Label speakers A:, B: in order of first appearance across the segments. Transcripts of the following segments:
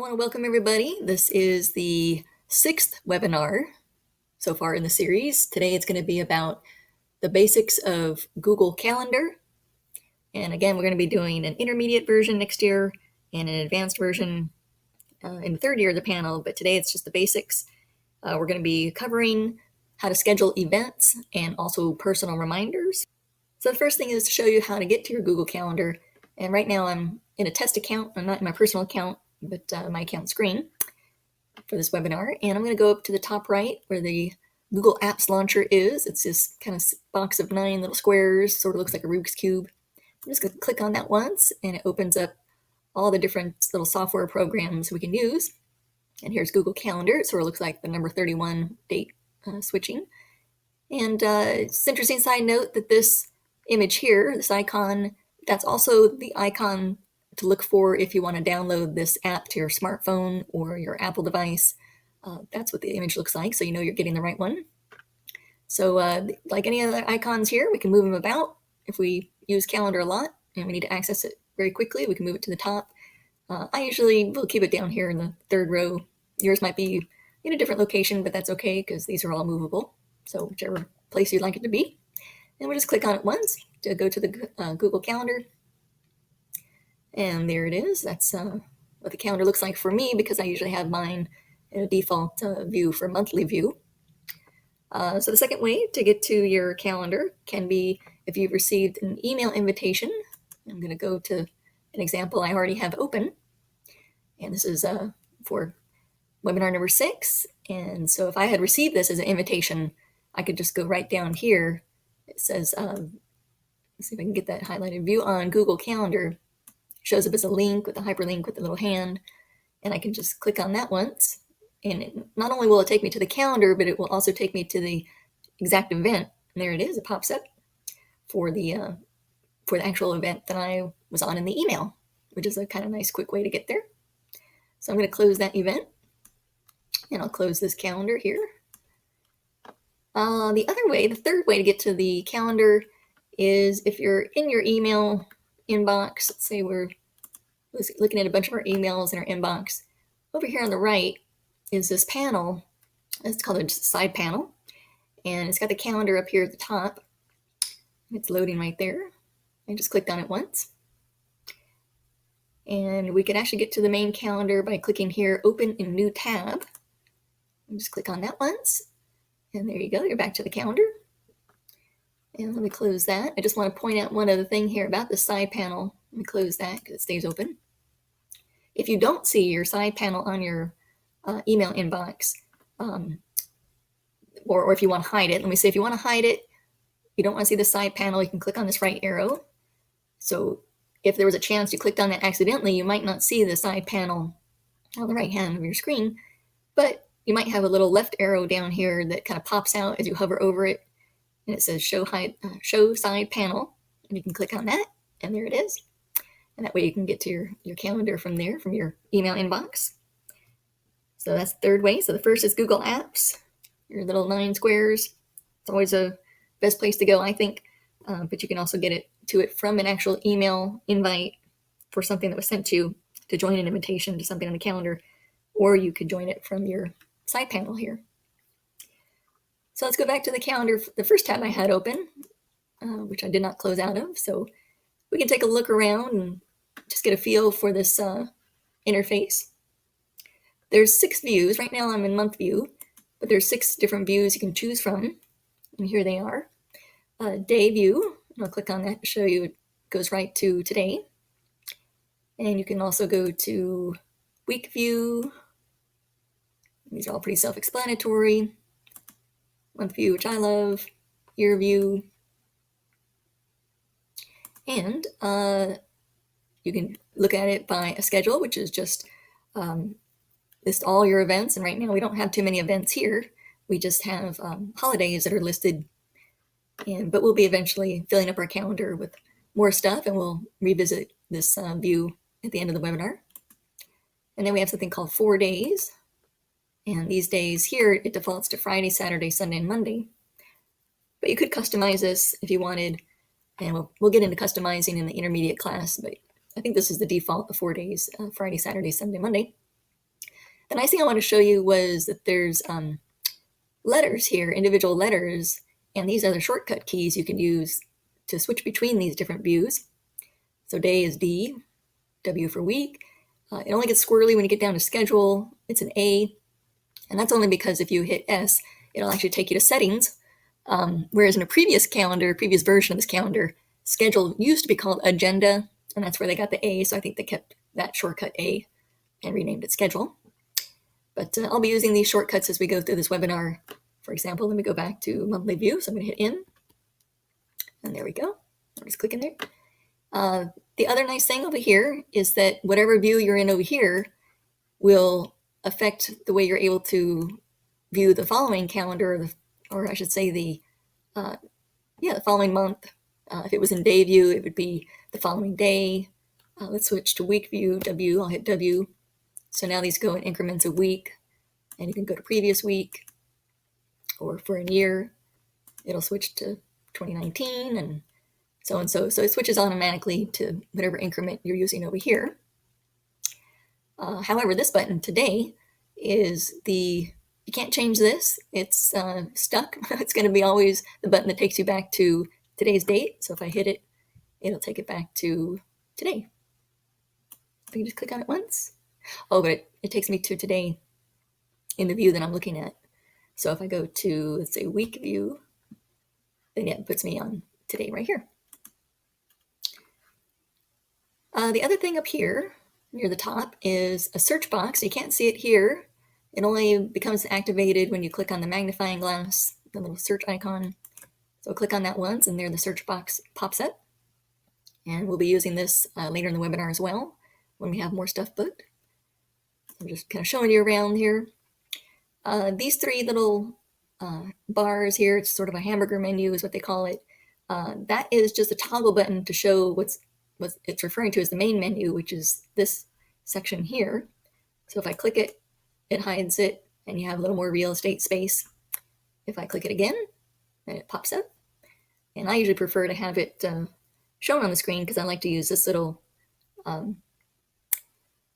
A: I want to welcome everybody. This is the 6th webinar so far in the series. Today it's going to be about the basics of Google Calendar. And again, we're going to be doing an intermediate version next year and an advanced version in the third year of the panel. But today it's just the basics. We're going to be covering how to schedule events and also personal reminders. So the first thing is to show you how to get to your Google Calendar. And right now I'm in a test account. I'm not in my personal account, but my account screen for this webinar. And I'm going to go up to the top right where the Google Apps launcher is. It's this kind of box of 9 little squares, sort of looks like a Rubik's Cube. I'm just going to click on that once, and it opens up all the different little software programs we can use. And here's Google Calendar. It sort of looks like the number 31 date switching. And it's an interesting side note that this image here, this icon, that's also the icon to look for if you want to download this app to your smartphone or your Apple device. That's what the image looks like, so you know you're getting the right one. So like any other icons here, we can move them about. If we use Calendar a lot and we need to access it very quickly, we can move it to the top. I usually will keep it down here in the third row. Yours might be in a different location, but that's okay because these are all movable. So whichever place you'd like it to be. And we'll just click on it once to go to the Google Calendar. And there it is. That's what the calendar looks like for me because I usually have mine in a default view for monthly view. So the second way to get to your calendar can be if you've received an email invitation. I'm going to go to an example I already have open. And this is for webinar number 6. And so if I had received this as an invitation, I could just go right down here. It says, let's see if I can get that highlighted, view on Google Calendar. Shows up as a link with a hyperlink with a little hand, and I can just click on that once, and not only will it take me to the calendar, but it will also take me to the exact event. And there it is. It pops up for the actual event that I was on in the email, which is a kind of nice quick way to get there. So I'm going to close that event, and I'll close this calendar here. The other way, the third way to get to the calendar is if you're in your email inbox. Let's say we're looking at a bunch of our emails in our inbox. Over here on the right is this panel. It's called a side panel, and it's got the calendar up here at the top. It's loading right there. I just clicked on it once, and we can actually get to the main calendar by clicking here, open in new tab. And just click on that once, and there you go. You're back to the calendar. And let me close that. I just want to point out one other thing here about the side panel. Let me close that because it stays open. If you don't see your side panel on your email inbox, or if you want to hide it, let me say if you want to hide it, you don't want to see the side panel, you can click on this right arrow. So if there was a chance you clicked on that accidentally, you might not see the side panel on the right hand of your screen, but you might have a little left arrow down here that kind of pops out as you hover over it. And it says show side panel, and you can click on that, and there it is. And that way you can get to your calendar from there, from your email inbox. So that's the third way. So the first is Google Apps, your little 9 squares. It's always a best place to go, I think. But you can also get to it from an actual email invite for something that was sent to you to join an invitation to something on the calendar, or you could join it from your side panel here. So let's go back to the calendar, the first tab I had open, which I did not close out of. So we can take a look around and just get a feel for this interface. There's 6 views. Right now I'm in month view, but there's 6 different views you can choose from. And here they are. Day view, and I'll click on that to show you it goes right to today. And you can also go to week view. These are all pretty self-explanatory. Month view, which I love, year view, and you can look at it by a schedule, which is just list all your events. And right now we don't have too many events here. We just have holidays that are listed, but we'll be eventually filling up our calendar with more stuff, and we'll revisit this view at the end of the webinar. And then we have something called 4 days. And these days here, it defaults to Friday, Saturday, Sunday, and Monday. But you could customize this if you wanted, and we'll get into customizing in the intermediate class, but I think this is the default, the 4 days, Friday, Saturday, Sunday, Monday. The nice thing I want to show you was that there's letters here, individual letters, and these are the shortcut keys you can use to switch between these different views. So day is D, W for week. It only gets squirrely when you get down to schedule. It's an A, and that's only because if you hit S, it'll actually take you to settings. Whereas in a previous version of this calendar, schedule used to be called agenda, and that's where they got the A, so I think they kept that shortcut A and renamed it schedule. But I'll be using these shortcuts as we go through this webinar. For example, let me go back to monthly view. So I'm going to hit in, and there we go. I'll just click in there. The other nice thing over here is that whatever view you're in over here will affect the way you're able to view the following calendar, or I should say the following month. If it was in day view, it would be the following day. Let's switch to week view, W. I'll hit W. So now these go in increments of week, and you can go to previous week, or for a year, it'll switch to 2019 and so and so. So it switches automatically to whatever increment you're using over here. However, this button today is you can't change this. It's stuck. It's going to be always the button that takes you back to today's date. So if I hit it, it'll take it back to today. I can just click on it once. Oh, but it takes me to today in the view that I'm looking at. So if I go to, let's say, week view, then it puts me on today right here. The other thing up here near the top is a search box. You can't see it here. It only becomes activated when you click on the magnifying glass, the little search icon. So click on that once, and there the search box pops up. And we'll be using this later in the webinar as well, when we have more stuff booked. I'm just kind of showing you around here. These three little bars here, it's sort of a hamburger menu is what they call it. That is just a toggle button to show what it's referring to as the main menu, which is this section here. So if I click it, it hides it, and you have a little more real estate space. If I click it again, then it pops up. And I usually prefer to have it shown on the screen because I like to use this little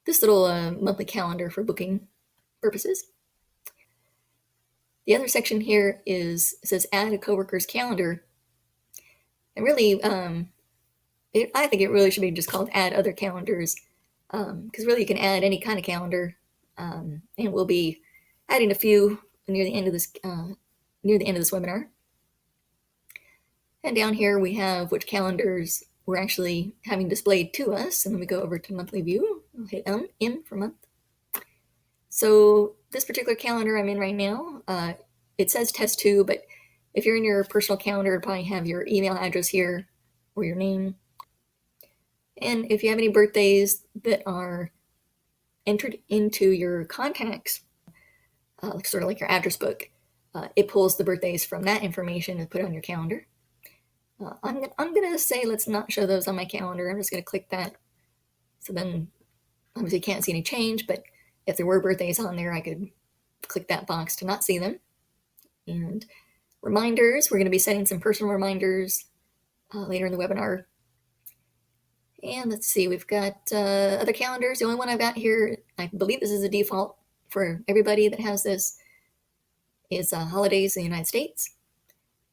A: monthly calendar for booking purposes. The other section here says add a coworker's calendar. And really, I think it really should be just called add other calendars, because really you can add any kind of calendar, and we'll be adding a few near the end of this webinar. And down here we have which calendars we're actually having displayed to us, and then we go over to monthly view. I'll hit in for month. So this particular calendar I'm in right now, it says test 2, but if you're in your personal calendar, it'll probably have your email address here or your name. And if you have any birthdays that are entered into your contacts, sort of like your address book, it pulls the birthdays from that information and put it on your calendar. I'm going to say let's not show those on my calendar. I'm just going to click that. So then obviously you can't see any change, but if there were birthdays on there, I could click that box to not see them. And reminders, we're going to be setting some personal reminders later in the webinar. And let's see, we've got other calendars. The only one I've got here, I believe this is a default for everybody that has this, is holidays in the United States.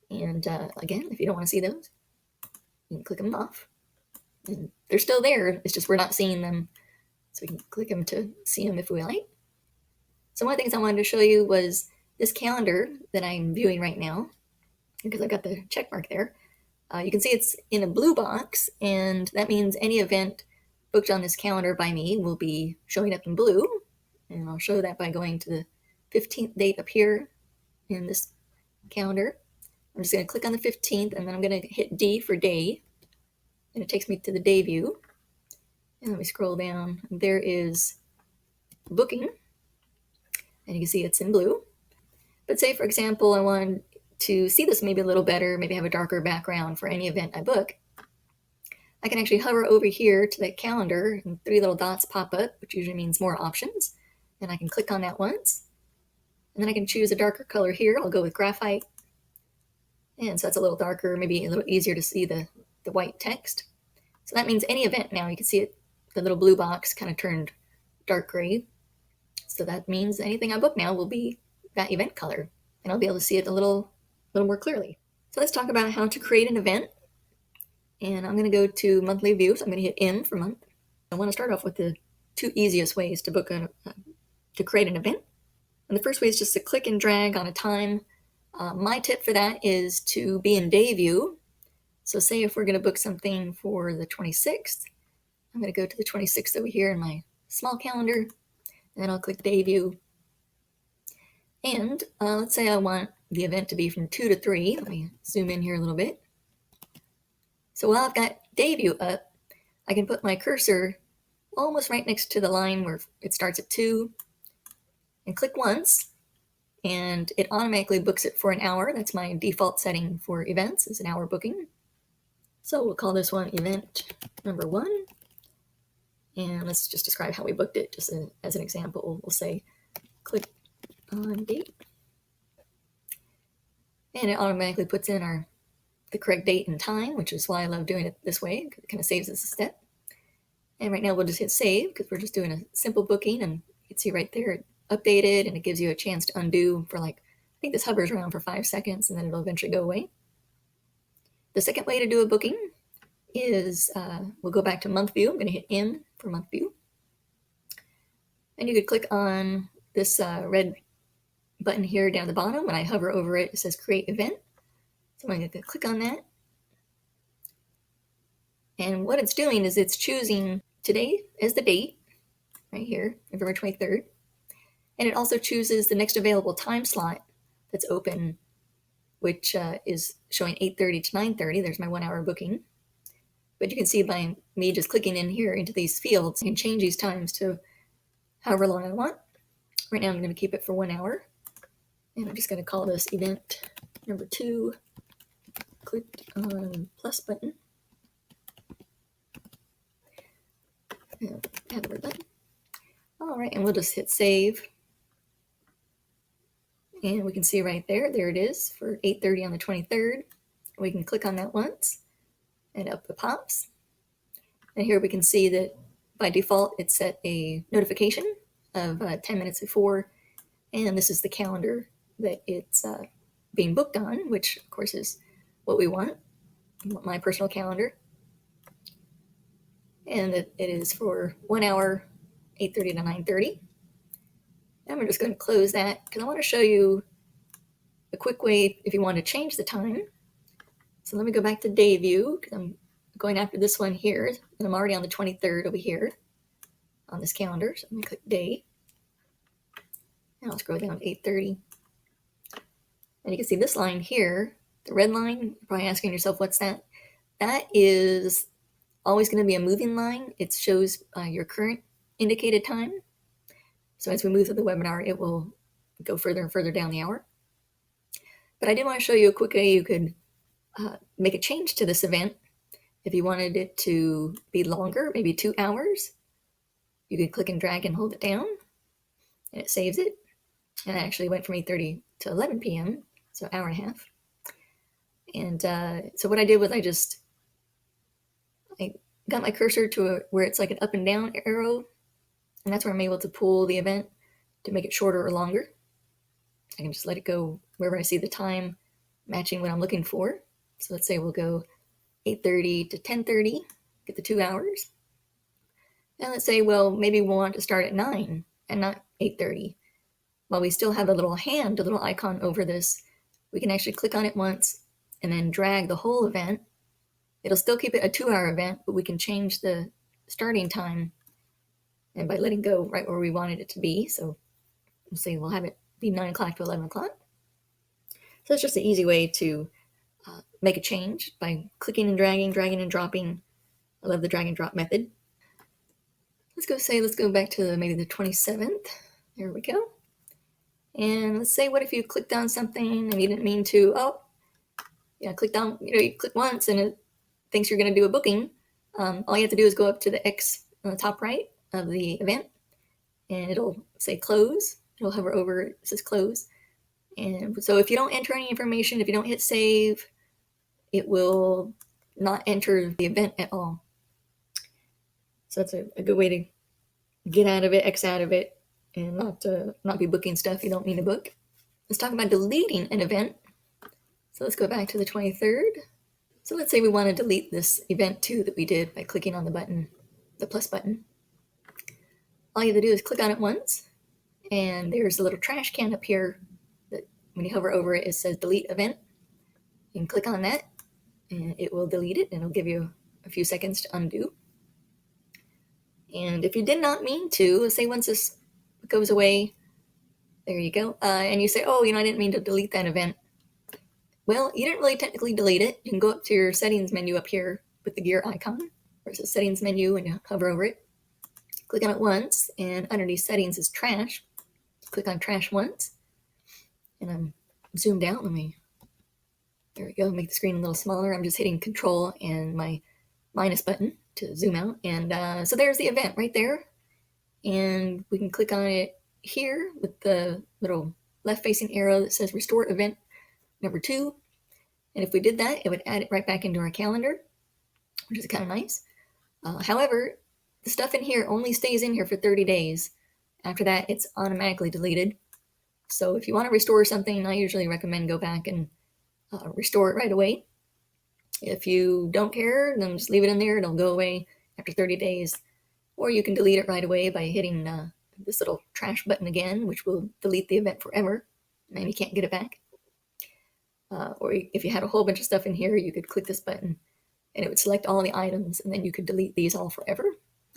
A: And again, if you don't want to see those, you can click them off. And they're still there, it's just we're not seeing them. So we can click them to see them if we like. So one of the things I wanted to show you was this calendar that I'm viewing right now, because I've got the check mark there. You can see it's in a blue box, and that means any event booked on this calendar by me will be showing up in blue. And I'll show that by going to the 15th date up here in this calendar. I'm just going to click on the 15th, and then I'm going to hit D for day, and it takes me to the day view. And let me scroll down. There is booking, and you can see it's in blue. But say, for example, I wanted to see this maybe a little better, maybe have a darker background for any event I book. I can actually hover over here to the calendar, and 3 little dots pop up, which usually means more options. And I can click on that once. And then I can choose a darker color here. I'll go with graphite. And so that's a little darker, maybe a little easier to see the white text. So that means any event now, you can see it, the little blue box kind of turned dark gray. So that means anything I book now will be that event color, and I'll be able to see it a little more clearly. So let's talk about how to create an event. And I'm going to go to monthly view. So I'm going to hit M for month. I want to start off with the two easiest ways to to create an event. And the first way is just to click and drag on a time. My tip for that is to be in day view. So say if we're going to book something for the 26th, I'm going to go to the 26th over here in my small calendar, and then I'll click day view. And let's say I want the event to be from 2 to 3. Let me zoom in here a little bit. So while I've got day view up, I can put my cursor almost right next to the line where it starts at 2 and click once, and it automatically books it for an hour. That's my default setting for events, is an hour booking. So we'll call this one event number 1. And let's just describe how we booked it. Just as an example, we'll say click on date. And it automatically puts in the correct date and time, which is why I love doing it this way. It kind of saves us a step. And right now we'll just hit save because we're just doing a simple booking, and you can see right there it updated, and it gives you a chance to undo for I think this hovers around for 5 seconds, and then it'll eventually go away. The second way to do a booking is we'll go back to month view. I'm going to hit M for month view. And you could click on this red button here down the bottom. When I hover over it, it says create event. So I'm going to click on that. And what it's doing is it's choosing today as the date, right here, November 23rd. And it also chooses the next available time slot that's open, which is showing 8:30 to 9:30. There's my 1 hour booking. But you can see by me just clicking in here into these fields, I can change these times to however long I want. Right now I'm going to keep it for 1 hour. And I'm just going to call this event number 2. Click on plus button. And add the word button. All right, and we'll just hit save. And we can see right there it is for 8:30 on the 23rd. We can click on that once, and up it pops. And here we can see that by default it's set a notification of 10 minutes before, and this is the calendar that it's being booked on, which of course is what we want. My personal calendar. And it is for 1 hour, 8:30 to 9:30. And we're just going to close that because I want to show you a quick way if you want to change the time. So let me go back to day view because I'm going after this one here, and I'm already on the 23rd over here on this calendar. So I'm going to click day, and I'll scroll down to 8:30. And you can see this line here, the red line. You're probably asking yourself, what's that? That is always going to be a moving line. It shows your current indicated time. So as we move through the webinar, it will go further and further down the hour. But I did want to show you a quick way you could make a change to this event. If you wanted it to be longer, maybe 2 hours, you could click and drag and hold it down, and it saves it. And it actually went from 8:30 to 11 p.m., so an hour and a half. And so what I did was I got my cursor to where it's like an up and down arrow, and that's where I'm able to pull the event to make it shorter or longer. I can just let it go wherever I see the time matching what I'm looking for. So let's say we'll go 8:30 to 10:30, get the 2 hours. And let's say, well, maybe we'll want to start at 9 and not 8:30. While we still have a little hand, a little icon over this, we can actually click on it once and then drag the whole event. It'll still keep it a 2 hour event, but we can change the starting time, and by letting go right where we wanted it to be. So we'll say we'll have it be 9 o'clock to 11 o'clock. So it's just an easy way to make a change by clicking and dragging and dropping. I love the drag and drop method. Let's go back to maybe the 27th. There we go. And let's say, what if you clicked on something and you didn't mean to, you click once and it thinks you're going to do a booking. All you have to do is go up to the X on the top right of the event, and it'll say close. It'll hover over, it says close. And so if you don't enter any information, if you don't hit save, it will not enter the event at all. So that's a good way to get out of it, X out of it, and not be booking stuff you don't mean to book. Let's talk about deleting an event. So let's go back to the 23rd. So let's say we want to delete this event 2 that we did by clicking on the button, the plus button. All you have to do is click on it once, and there's a little trash can up here that when you hover over it, it says delete event. You can click on that, and it will delete it, and it'll give you a few seconds to undo. And if you did not mean to, say once this goes away, there you go, and you say, oh, I didn't mean to delete that event. Well, you didn't really technically delete it. You can go up to your settings menu up here with the gear icon, where it says settings menu, and you hover over it. Click on it once, and underneath settings is trash. Click on trash once, and I'm zoomed out. There we go, make the screen a little smaller. I'm just hitting Control and my minus button to zoom out. And so there's the event right there. And we can click on it here with the little left-facing arrow that says Restore Event Number 2. And if we did that, it would add it right back into our calendar, which is kind of nice. However, the stuff in here only stays in here for 30 days. After that, it's automatically deleted. So if you want to restore something, I usually recommend go back and restore it right away. If you don't care, then just leave it in there. It'll go away after 30 days. Or you can delete it right away by hitting this little trash button again, which will delete the event forever, and you can't get it back. Or if you had a whole bunch of stuff in here, you could click this button, and it would select all the items, and then you could delete these all forever,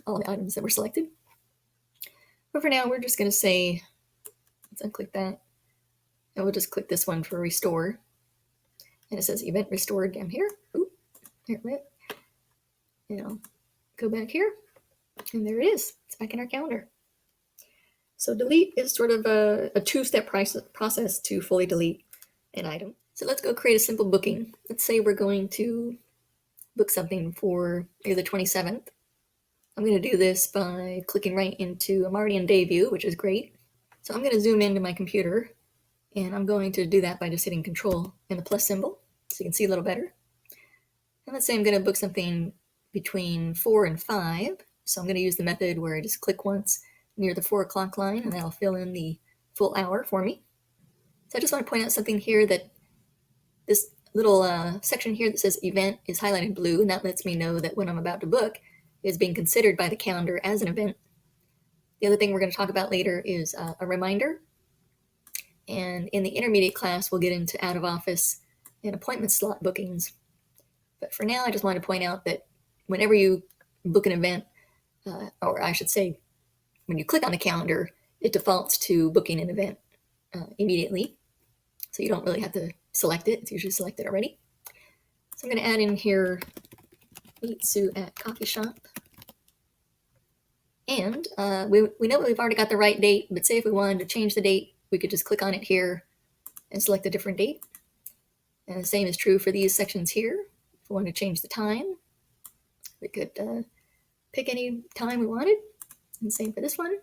A: all the items that were selected. But for now, we're just going to say, let's unclick that, and we'll just click this one for restore. And it says event restored down here. Oop, there it went. And I'll go back here, and there it is. It's back in our calendar. So delete is sort of a two-step process to fully delete an item. So let's go create a simple booking. Let's say we're going to book something for maybe the 27th. I'm going to do this by clicking right into, I'm already in day view, which is great. So I'm going to zoom into my computer, and I'm going to do that by just hitting Control and the plus symbol so you can see a little better. And let's say I'm going to book something between 4 and 5. So I'm going to use the method where I just click once near the 4 o'clock line, and that'll fill in the full hour for me. So I just want to point out something here, that this little section here that says event is highlighted blue, and that lets me know that when I'm about to book is being considered by the calendar as an event. The other thing we're going to talk about later is a reminder. And in the intermediate class, we'll get into out of office and appointment slot bookings. But for now, I just want to point out that whenever you book an event, or I should say, when you click on the calendar, it defaults to booking an event immediately. So you don't really have to select it. It's usually selected already. So I'm going to add in here, meet Sue at coffee shop. And we know we've already got the right date, but say if we wanted to change the date, we could just click on it here and select a different date. And the same is true for these sections here. If we want to change the time, we could pick any time we wanted. And same for this one.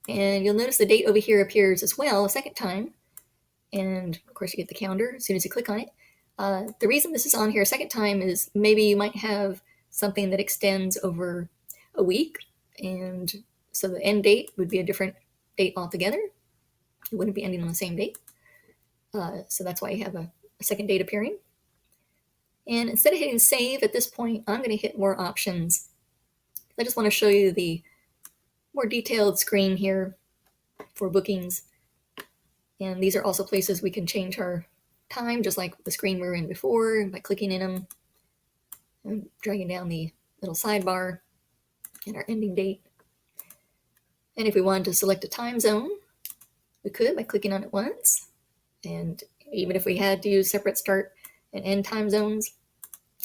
A: And you'll notice the date over here appears as well a second time. And of course you get the calendar as soon as you click on it. The reason this is on here a second time is maybe you might have something that extends over a week. And so the end date would be a different date altogether. It wouldn't be ending on the same date. So that's why you have a second date appearing. And instead of hitting save at this point, I'm going to hit more options. I just want to show you the more detailed screen here for bookings. And these are also places we can change our time, just like the screen we were in before, by clicking in them and dragging down the little sidebar and our ending date. And if we wanted to select a time zone, we could by clicking on it once. And even if we had to use separate start and end time zones,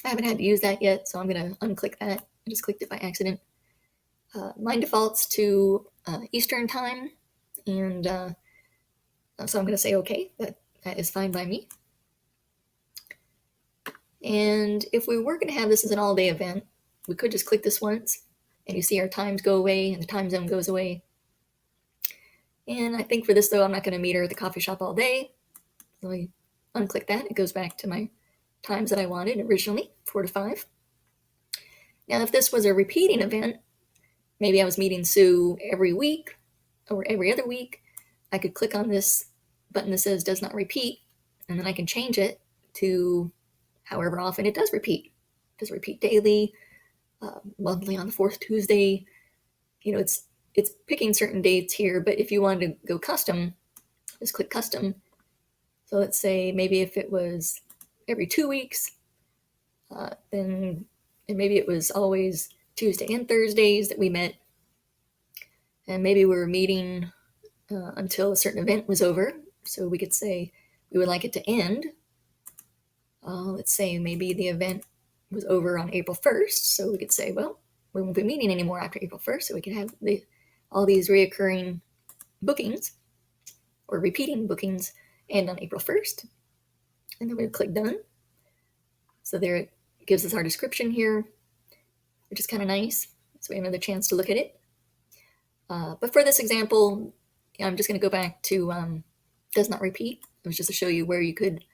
A: I haven't had to use that yet, so I'm going to unclick that. I just clicked it by accident. Mine defaults to Eastern time, and so I'm going to say okay. That is fine by me. And if we were going to have this as an all-day event, we could just click this once, and you see our times go away, and the time zone goes away. And I think for this, though, I'm not going to meet her at the coffee shop all day. So I unclick that. It goes back to my times that I wanted originally, 4 to 5. Now, if this was a repeating event, maybe I was meeting Sue every week, or every other week, I could click on this button that says does not repeat, and then I can change it to however often it does repeat. Does it repeat daily, monthly on the fourth Tuesday? It's picking certain dates here, but if you wanted to go custom, just click custom. So let's say maybe if it was every 2 weeks, then and maybe it was always Tuesday and Thursdays that we met, and maybe we were meeting until a certain event was over. So we could say we would like it to end. Let's say maybe the event was over on April 1st. So we could say, well, we won't be meeting anymore after April 1st. So we can have all these reoccurring bookings or repeating bookings end on April 1st. And then we click done. So there it gives us our description here, which is kind of nice. So we have another chance to look at it. But for this example, I'm just going to go back to does not repeat. It was just to show you where you could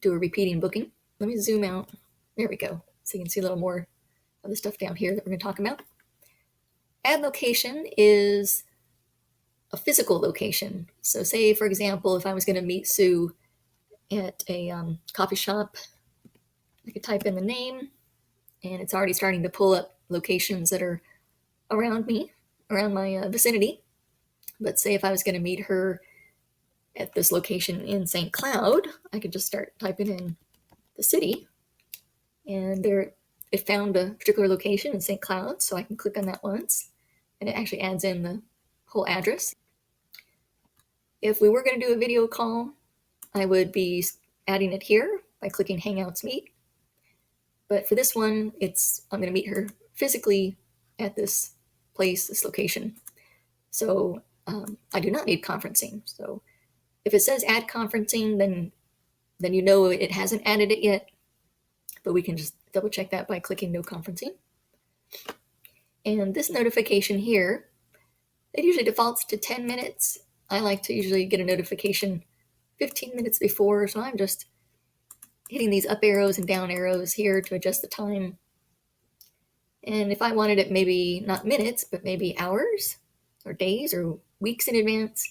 A: do a repeating booking. Let me zoom out. There we go. So you can see a little more of the stuff down here that we're going to talk about. Add location is a physical location. So say, for example, if I was going to meet Sue at a coffee shop, I could type in the name, and it's already starting to pull up locations that are around me, around my vicinity. But say if I was going to meet her at this location in St. Cloud, I could just start typing in the city, and there it found a particular location in St. Cloud, so I can click on that once, and it actually adds in the whole address. If we were going to do a video call, I would be adding it here by clicking Hangouts Meet. But for this one, I'm going to meet her physically at this place, this location. So I do not need conferencing. So if it says add conferencing, then you know it hasn't added it yet. But we can just double check that by clicking no conferencing. And this notification here, it usually defaults to 10 minutes. I like to usually get a notification 15 minutes before, so I'm just hitting these up arrows and down arrows here to adjust the time. And if I wanted it maybe not minutes, but maybe hours or days or weeks in advance,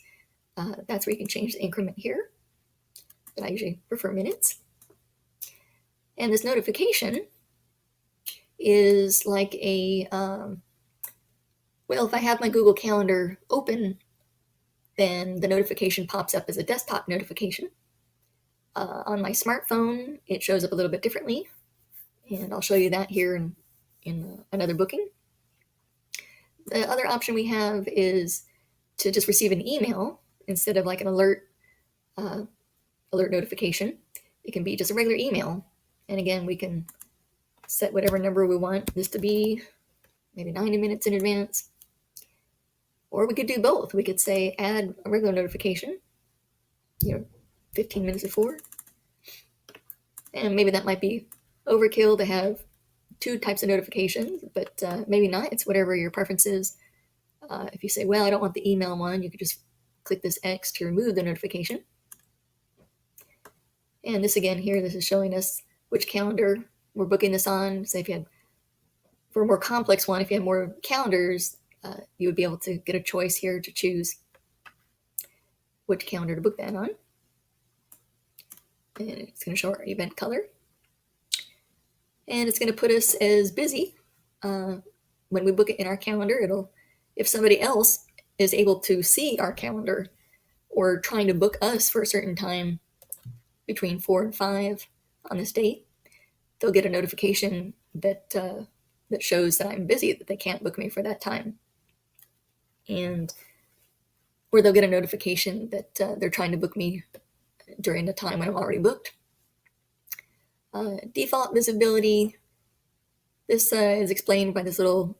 A: that's where you can change the increment here. But I usually prefer minutes. And this notification is like well, if I have my Google Calendar open, then the notification pops up as a desktop notification. On my smartphone, it shows up a little bit differently, and I'll show you that here in another booking. The other option we have is to just receive an email instead of like an alert notification. It can be just a regular email, and again, we can set whatever number we want this to be, maybe 90 minutes in advance. Or we could do both. We could say add a regular notification, 15 minutes before. And maybe that might be overkill to have two types of notifications, but maybe not. It's whatever your preference is. If you say, well, I don't want the email one, you could just click this X to remove the notification. And this again here, this is showing us which calendar we're booking this on. Say if you had, for a more complex one, if you had more calendars, you would be able to get a choice here to choose which calendar to book that on. And it's going to show our event color. And it's going to put us as busy. When we book it in our calendar, if somebody else is able to see our calendar or trying to book us for a certain time between 4 and 5 on this date, they'll get a notification that shows that I'm busy, that they can't book me for that time. Or they'll get a notification that they're trying to book me during the time when I'm already booked. Default visibility. This is explained by this little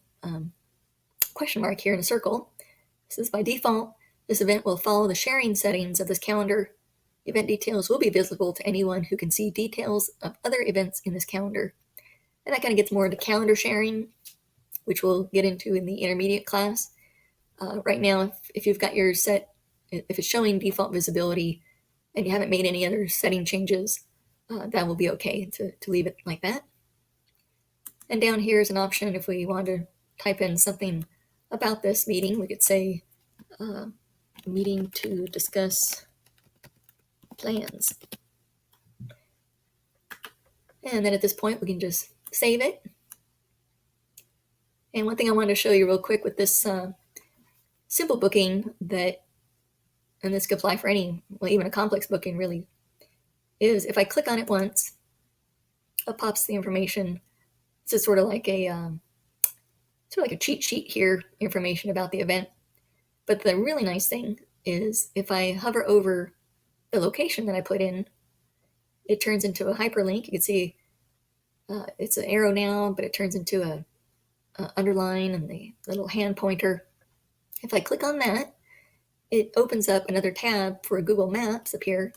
A: question mark here in a circle. It says, by default, this event will follow the sharing settings of this calendar. Event details will be visible to anyone who can see details of other events in this calendar. And that kind of gets more into calendar sharing, which we'll get into in the intermediate class. Right now, if you've got your set, if it's showing default visibility and you haven't made any other setting changes, that will be okay to leave it like that. And down here is an option if we want to type in something about this meeting. We could say meeting to discuss plans. And then at this point, we can just save it. And one thing I wanted to show you real quick with this simple booking that, and this could apply for any, well, even a complex booking really, is if I click on it once, it pops the information. This is sort of like a cheat sheet here, information about the event. But the really nice thing is if I hover over the location that I put in, it turns into a hyperlink. You can see it's an arrow now, but it turns into a underline and the little hand pointer. If I click on that, it opens up another tab for Google Maps up here,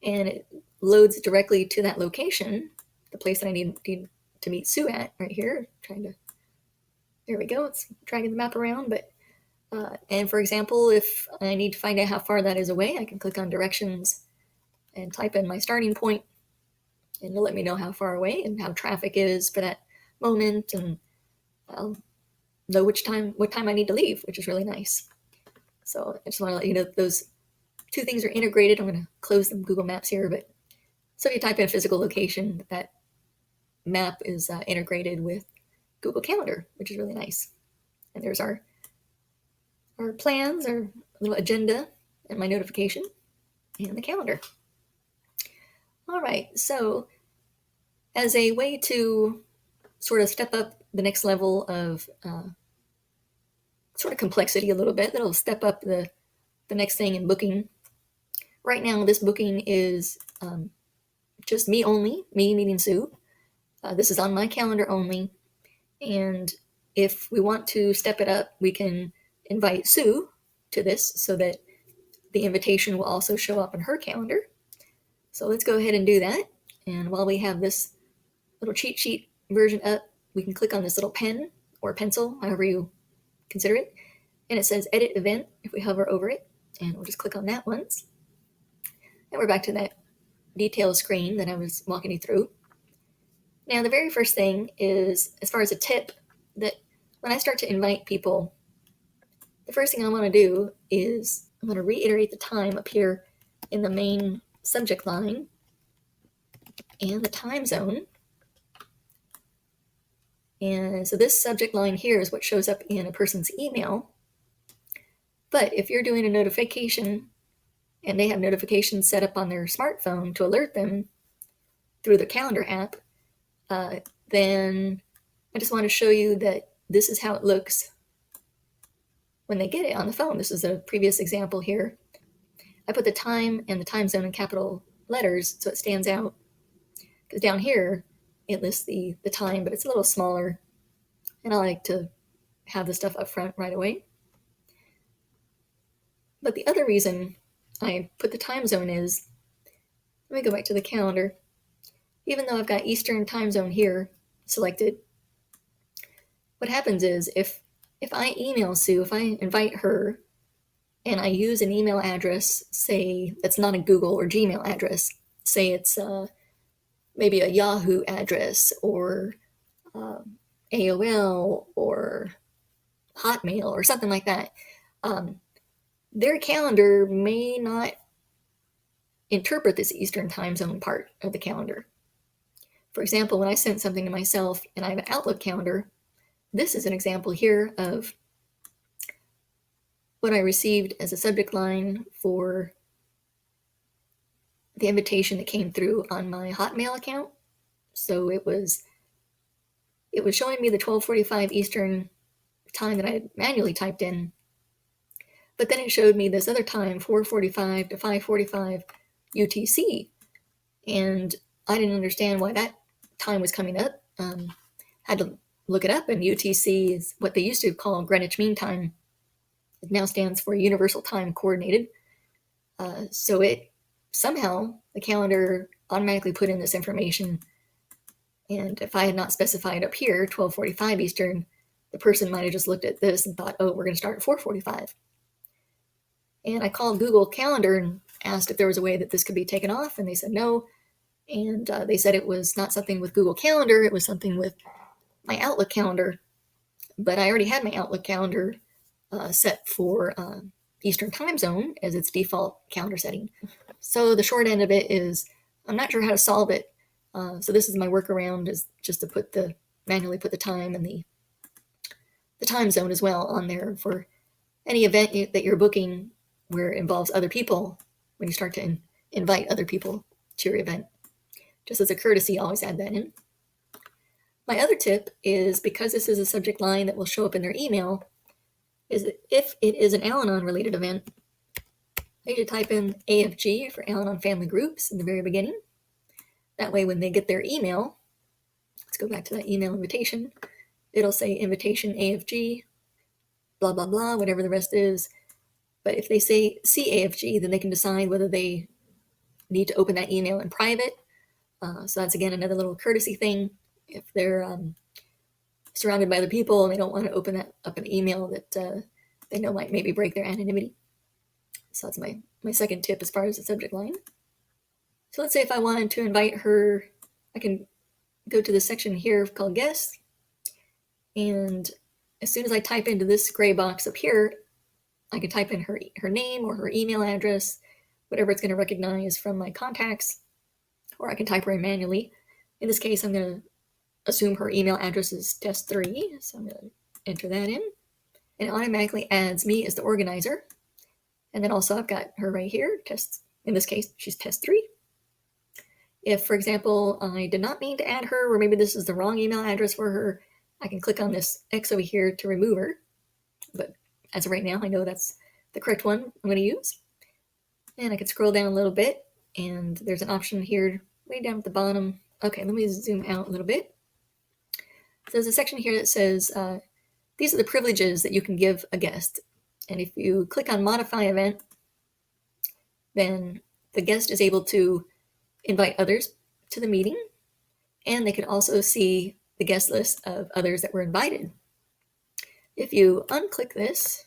A: and it loads directly to that location, the place that I need to meet Sue at right here. There we go, it's dragging the map around. But and for example, if I need to find out how far that is away, I can click on directions and type in my starting point, and it'll let me know how far away and how traffic is for that moment, and I'll know what time I need to leave, which is really nice. So I just want to let you know those two things are integrated. I'm going to close the Google Maps here, but so if you type in a physical location, that map is integrated with Google Calendar, which is really nice. And there's our plans, our little agenda, and my notification, and the calendar. All right, so as a way to sort of step up the next level of sort of complexity a little bit, that'll step up the next thing in booking. Right now, this booking is just me only, me meeting Sue. This is on my calendar only. And if we want to step it up, we can invite Sue to this so that the invitation will also show up in her calendar. So let's go ahead and do that. And while we have this little cheat sheet version up, we can click on this little pen or pencil, however you consider it. And it says edit event if we hover over it. And we'll just click on that once. And we're back to that details screen that I was walking you through. Now, the very first thing is, as far as a tip, that when I start to invite people, the first thing I want to do is I'm going to reiterate the time up here in the main subject line and the time zone. And so this subject line here is what shows up in a person's email. But if you're doing a notification and they have notifications set up on their smartphone to alert them through the calendar app, then I just want to show you that this is how it looks when they get it on the phone. This is a previous example here. I put the time and the time zone in capital letters so it stands out, because down here it lists the time, but it's a little smaller, and I like to have the stuff up front right away. But the other reason I put the time zone is, let me go back to the calendar. Even though I've got Eastern time zone here selected, what happens is if I email Sue, if I invite her, and I use an email address, say that's not a Google or Gmail address, say it's maybe a Yahoo address or AOL or Hotmail or something like that, their calendar may not interpret this Eastern time zone part of the calendar. For example, when I sent something to myself and I have an Outlook calendar, this is an example here of what I received as a subject line for the invitation that came through on my Hotmail account. So it was showing me the 12:45 Eastern time that I had manually typed in, but then it showed me this other time, 4:45 to 5:45 UTC, and I didn't understand why that time was coming up. Had to look it up, and UTC is what they used to call Greenwich Mean Time. It now stands for Universal Time Coordinated. So it somehow, the calendar automatically put in this information, and if I had not specified up here 12:45 Eastern, the person might have just looked at this and thought, oh, we're going to start at 4:45. And I called Google Calendar and asked if there was a way that this could be taken off, and they said no. And they said it was not something with Google Calendar, it was something with my Outlook calendar. But I already had my Outlook calendar set for Eastern time zone as its default calendar setting. So the short end of it is I'm not sure how to solve it. So this is my workaround, is just to manually put the time and the time zone as well on there for any event that you're booking where it involves other people. When you start to invite other people to your event, just as a courtesy, always add that in. My other tip is, because this is a subject line that will show up in their email, is that if it is an Al-Anon related event, they should type in AFG for Al-Anon family groups in the very beginning. That way, when they get their email, let's go back to that email invitation, it'll say invitation AFG, blah, blah, blah, whatever the rest is. But if they say CAFG, then they can decide whether they need to open that email in private. So that's, again, another little courtesy thing. If they're surrounded by other people and they don't want to open that up an email that they know might maybe break their anonymity. So that's my second tip as far as the subject line. So let's say if I wanted to invite her, I can go to the section here called guests. And as soon as I type into this gray box up here, I can type in her name or her email address, whatever it's going to recognize from my contacts, or I can type her in manually. In this case, I'm going to assume her email address is test3, so I'm going to enter that in, and it automatically adds me as the organizer. And then also I've got her right here, in this case, she's test3. If, for example, I did not mean to add her, or maybe this is the wrong email address for her, I can click on this X over here to remove her. But as of right now, I know that's the correct one I'm going to use. And I can scroll down a little bit, and there's an option here way down at the bottom. Okay, let me zoom out a little bit. So there's a section here that says, these are the privileges that you can give a guest. And if you click on Modify Event, then the guest is able to invite others to the meeting, and they can also see the guest list of others that were invited. If you unclick this,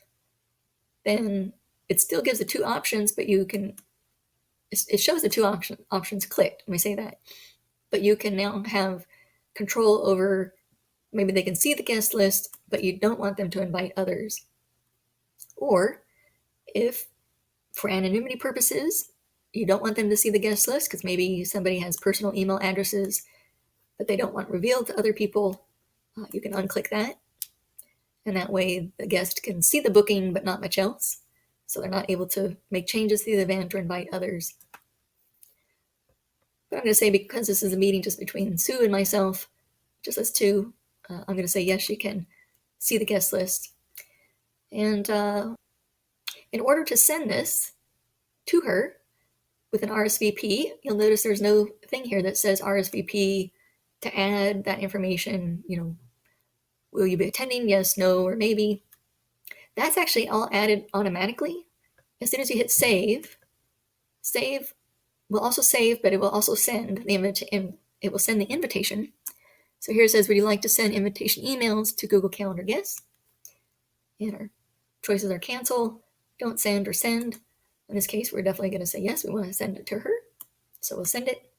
A: then it still gives the two options, but it shows the two options clicked. Let me say that. But you can now have control over, maybe they can see the guest list, but you don't want them to invite others. Or if, for anonymity purposes, you don't want them to see the guest list because maybe somebody has personal email addresses that they don't want revealed to other people, you can unclick that. And that way the guest can see the booking, but not much else. So they're not able to make changes to the event or invite others. But I'm going to say, because this is a meeting just between Sue and myself, just us two, I'm going to say yes, she can see the guest list. And in order to send this to her with an RSVP, you'll notice there's no thing here that says RSVP to add that information, will you be attending? Yes, no, or maybe. That's actually all added automatically. As soon as you hit save will also save, but it will also send it will send the invitation. So here it says, would you like to send invitation emails to Google Calendar guests? And our choices are cancel, don't send, or send. In this case, we're definitely going to say yes, we want to send it to her. So we'll send it.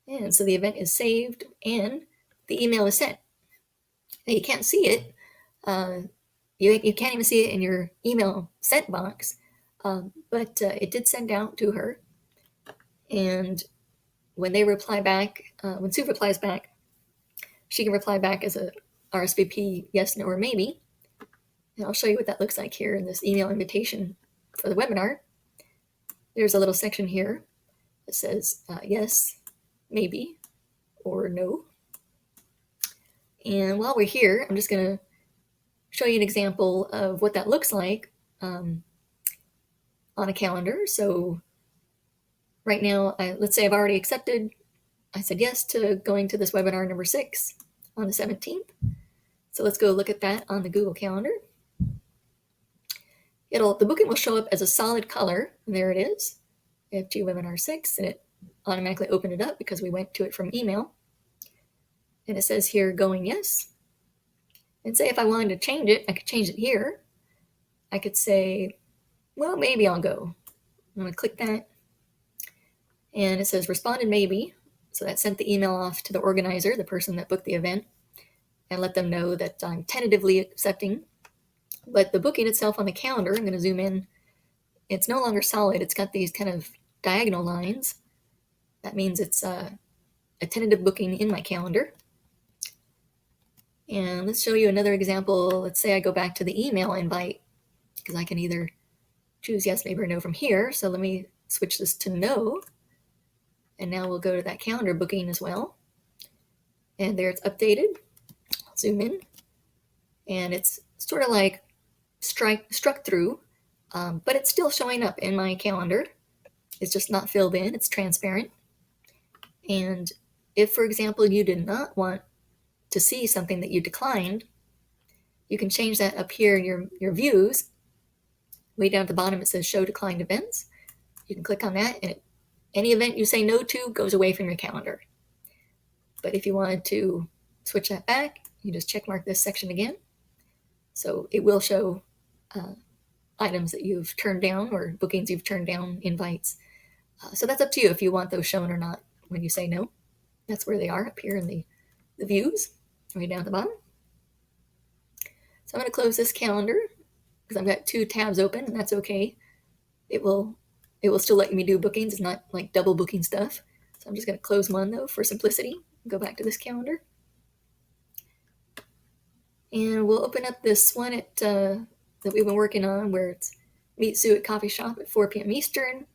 A: And so the event is saved and the email is sent. Now you can't see it. You can't even see it in your email sent box, but it did send out to her. And when they reply back, when Sue replies back, she can reply back as a RSVP yes, no, or maybe. And I'll show you what that looks like here in this email invitation for the webinar. There's a little section here that says yes, maybe, or no. And while we're here, I'm just going to show you an example of what that looks like on a calendar. So right now, let's say I've already accepted. I said yes to going to this webinar number 6 on the 17th. So let's go look at that on the Google Calendar. The booking will show up as a solid color, and there it is, AFG webinar 6, and it automatically opened it up because we went to it from email. And it says here, going yes. And say if I wanted to change it, I could change it here. I could say, well, maybe I'll go. I'm going to click that. And it says responded maybe. So that sent the email off to the organizer, the person that booked the event, and let them know that I'm tentatively accepting But the booking itself on the calendar, I'm going to zoom in, it's no longer solid. It's got these kind of diagonal lines. That means it's a tentative booking in my calendar. And let's show you another example. Let's say I go back to the email invite, because I can either choose yes, maybe, or no from here. So let me switch this to no. And now we'll go to that calendar booking as well. And there it's updated. I'll zoom in. And it's sort of like struck through, but it's still showing up in my calendar. It's just not filled in. It's transparent. And if, for example, you did not want to see something that you declined, you can change that up here in your views. Way down at the bottom, it says show declined events. You can click on that, and any event you say no to goes away from your calendar. But if you wanted to switch that back, you just check mark this section again. So it will show items that you've turned down or bookings you've turned down, invites. So that's up to you if you want those shown or not when you say no. That's where they are, up here in the views, right down at the bottom. So I'm going to close this calendar because I've got two tabs open, and that's okay. It will still let me do bookings. It's not like double booking stuff. So I'm just going to close one, though, for simplicity. Go back to this calendar. And we'll open up this one that we've been working on, where it's meet Sue at coffee shop at 4 p.m. Eastern.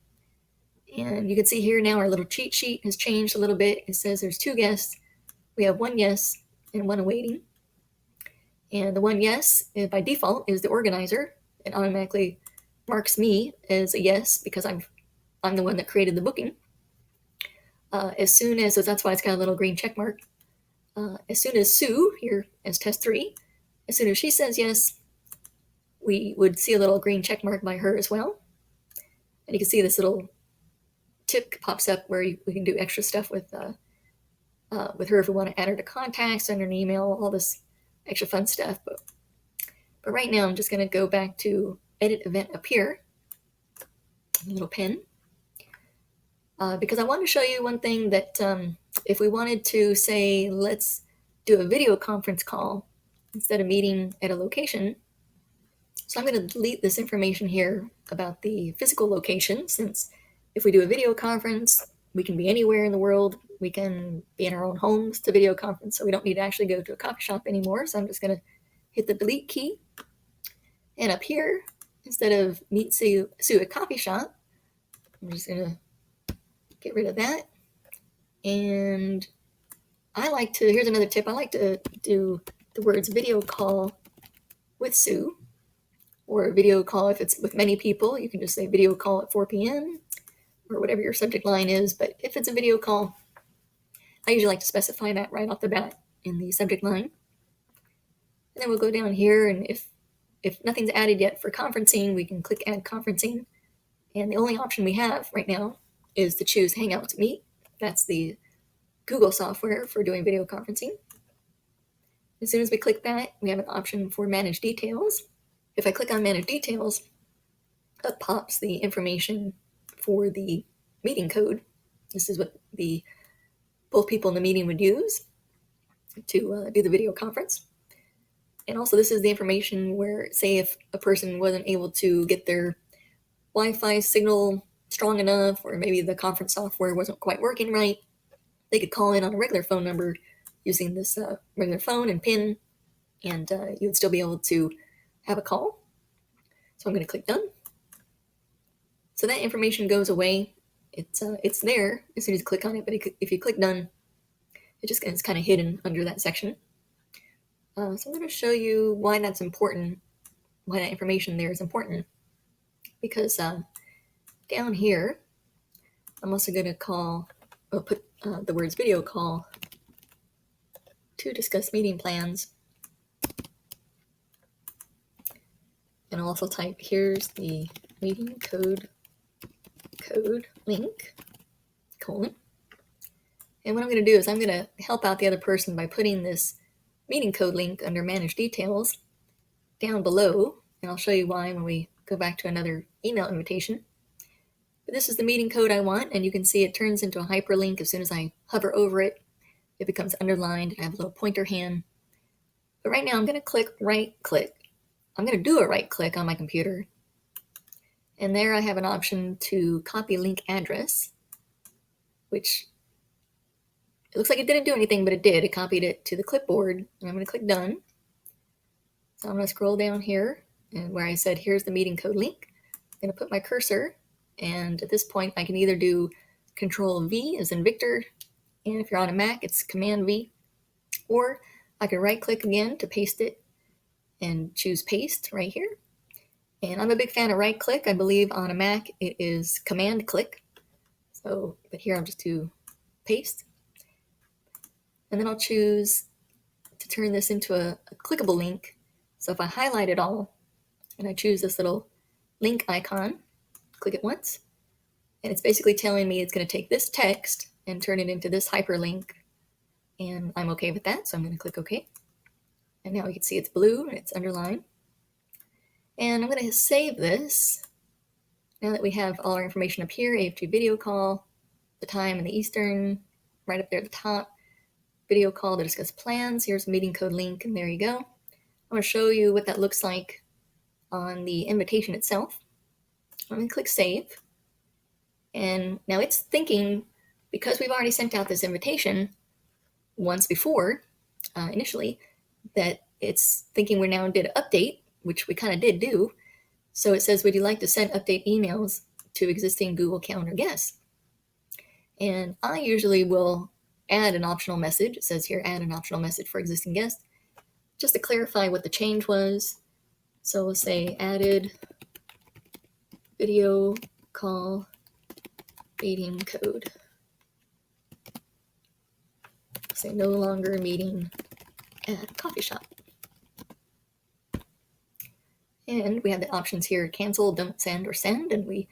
A: And you can see here now our little cheat sheet has changed a little bit. It says there's 2 guests. We have 1 yes and 1 awaiting. And the 1 yes, by default, is the organizer. It automatically marks me as a yes because I'm the one that created the booking. As soon as, so that's why it's got a little green check mark. As soon as Sue, here as test 3, as soon as she says yes, we would see a little green check mark by her as well. And you can see this little tip pops up where we can do extra stuff with her if we want to add her to contacts, send her an email, all this extra fun stuff. But right now I'm just going to go back to edit event up here, a little pen, because I want to show you one thing that if we wanted to say, let's do a video conference call instead of meeting at a location. So I'm going to delete this information here about the physical location, since if we do a video conference, we can be anywhere in the world. We can be in our own homes to video conference, so we don't need to actually go to a coffee shop anymore. So I'm just going to hit the delete key. And up here, instead of meet Sue at coffee shop, I'm just going to get rid of that. And here's another tip. I like to do the words video call with Sue, or a video call if it's with many people. You can just say video call at 4 p.m. or whatever your subject line is. But if it's a video call, I usually like to specify that right off the bat in the subject line. And then we'll go down here, and if nothing's added yet for conferencing, we can click add conferencing. And the only option we have right now is to choose Hangouts Meet. That's the Google software for doing video conferencing. As soon as we click that, we have an option for Manage Details. If I click on Manage Details, up pops the information for the meeting code. This is what both people in the meeting would use to do the video conference. And also this is the information where, say if a person wasn't able to get their Wi-Fi signal strong enough, or maybe the conference software wasn't quite working right, they could call in on a regular phone number using this regular phone and PIN, and you would still be able to have a call. So I'm going to click done. So that information goes away. It's there as soon as you click on it, but if you click done, it's kind of hidden under that section. So I'm going to show you why that's important, why that information there is important. Because down here, I'm also going to put the words video call to discuss meeting plans. And I'll also type, here's the meeting code link, colon. And what I'm going to do is I'm going to help out the other person by putting this meeting code link under Manage Details down below. And I'll show you why when we go back to another email invitation. But this is the meeting code I want, and you can see it turns into a hyperlink as soon as I hover over it. It becomes underlined. I have a little pointer hand. But right now I'm going to click right click I'm going to do a right click on my computer. And there I have an option to copy link address, which it looks like it didn't do anything, but it did. It copied it to the clipboard. And I'm going to click done. So I'm going to scroll down here, and where I said, here's the meeting code link. I'm going to put my cursor. And at this point, I can either do Control V as in Victor. And if you're on a Mac, it's Command V. Or I can right click again to paste it and choose paste right here. And I'm a big fan of right click. I believe on a Mac it is Command click. So, but here I'll just do paste. And then I'll choose to turn this into a clickable link. So if I highlight it all and I choose this little link icon, click it once, and it's basically telling me it's going to take this text and turn it into this hyperlink. And I'm okay with that, so I'm going to click OK. And now you can see it's blue and it's underlined. And I'm going to save this. Now that we have all our information up here, AFG video call, the time and the Eastern, right up there at the top, video call to discuss plans. Here's a meeting code link, and there you go. I'm going to show you what that looks like on the invitation itself. I'm going to click save. And now it's thinking, because we've already sent out this invitation once before, initially, that it's thinking we now did an update, which we kind of did do. So it says, would you like to send update emails to existing Google Calendar guests? And I usually will add an optional message. It says here, add an optional message for existing guests, just to clarify what the change was. So we'll say added video call meeting code. Say no longer meeting at a coffee shop. And we have the options here, cancel, don't send, or send. And we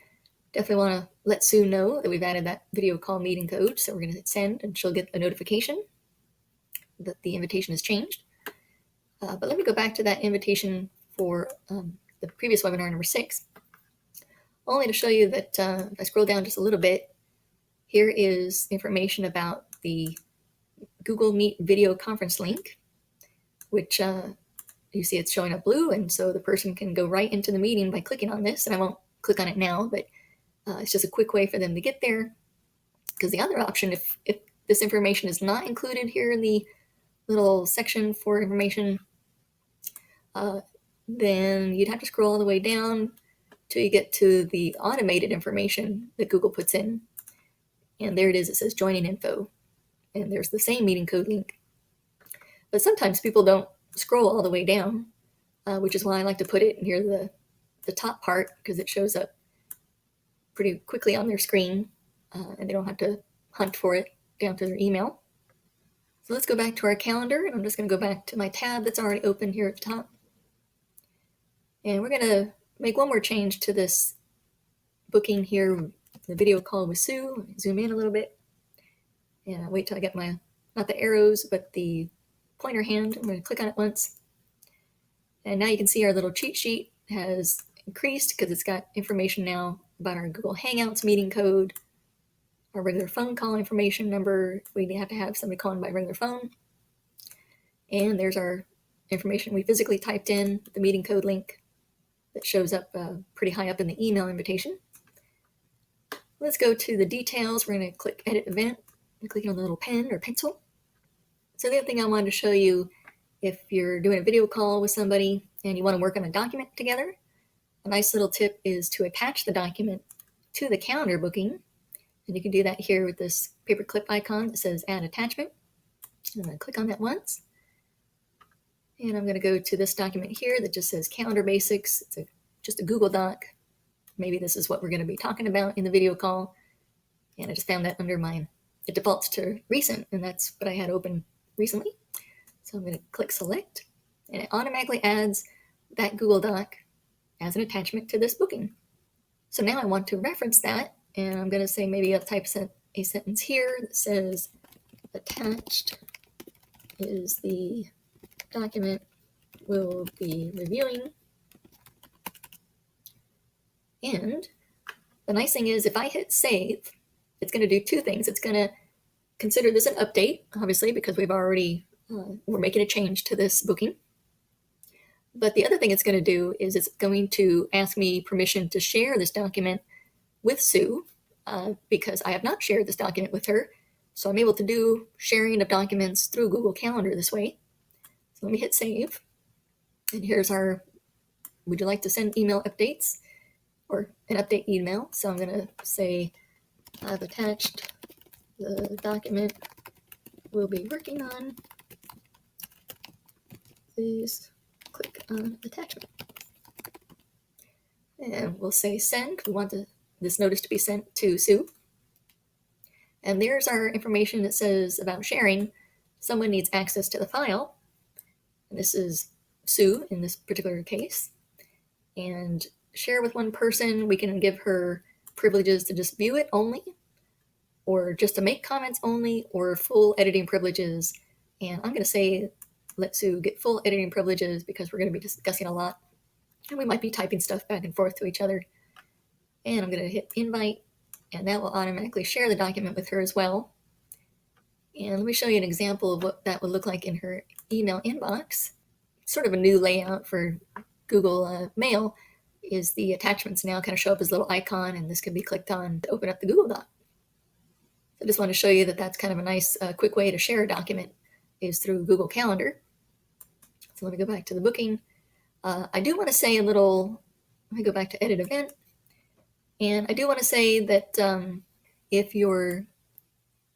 A: definitely want to let Sue know that we've added that video call meeting code. So we're going to hit send, and she'll get a notification that the invitation has changed. But let me go back to that invitation for the previous webinar, number 6, only to show you that if I scroll down just a little bit, here is information about the Google Meet video conference link, which you see it's showing up blue, and so the person can go right into the meeting by clicking on this. And I won't click on it now, but it's just a quick way for them to get there. Because the other option, if this information is not included here in the little section for information, then you'd have to scroll all the way down till you get to the automated information that Google puts in. And there it is. It says joining info. And there's the same meeting code link. But sometimes people don't scroll all the way down, which is why I like to put it near the top part, because it shows up pretty quickly on their screen, and they don't have to hunt for it down to their email. So let's go back to our calendar, and I'm just going to go back to my tab that's already open here at the top. And we're going to make one more change to this booking here, the video call with Sue. Zoom in a little bit. And wait till I get my, not the arrows, but the pointer hand. I'm going to click on it once. And now you can see our little cheat sheet has increased because it's got information now about our Google Hangouts meeting code, our regular phone call information number. We have to have somebody calling by regular phone. And there's our information we physically typed in, the meeting code link that shows up pretty high up in the email invitation. Let's go to the details. We're going to click Edit Event and click on the little pen or pencil. So the other thing I wanted to show you, if you're doing a video call with somebody and you want to work on a document together, a nice little tip is to attach the document to the calendar booking. And you can do that here with this paperclip icon that says Add Attachment. I'm going to click on that once. And I'm going to go to this document here that just says Calendar Basics. It's just a Google Doc. Maybe this is what we're going to be talking about in the video call. And I just found that under mine. It defaults to recent, and that's what I had open recently. So I'm going to click Select, and it automatically adds that Google Doc as an attachment to this booking. So now I want to reference that, and I'm going to say maybe I'll type a sentence here that says, attached is the document we'll be reviewing. And the nice thing is if I hit save, it's going to do two things. It's going to consider this an update, obviously, because we've already, we're making a change to this booking. But the other thing it's going to do is it's going to ask me permission to share this document with Sue because I have not shared this document with her. So I'm able to do sharing of documents through Google Calendar this way. So let me hit save. And here's our, would you like to send email updates or an update email? So I'm going to say, I've attached the document we'll be working on. Please click on attachment. And we'll say send. We want this notice to be sent to Sue. And there's our information that says about sharing. Someone needs access to the file. And this is Sue in this particular case. And share with one person, we can give her privileges to just view it only, or just to make comments only, or full editing privileges. And I'm going to say let Sue get full editing privileges because we're going to be discussing a lot. And we might be typing stuff back and forth to each other. And I'm going to hit invite, and that will automatically share the document with her as well. And let me show you an example of what that would look like in her email inbox. Sort of a new layout for Google Mail is the attachments now kind of show up as a little icon, and this can be clicked on to open up the Google Doc. I just want to show you that that's kind of a nice quick way to share a document is through Google Calendar. So let me go back to the booking. I do want to say a little, let me go back to edit event. And I do want to say that if you're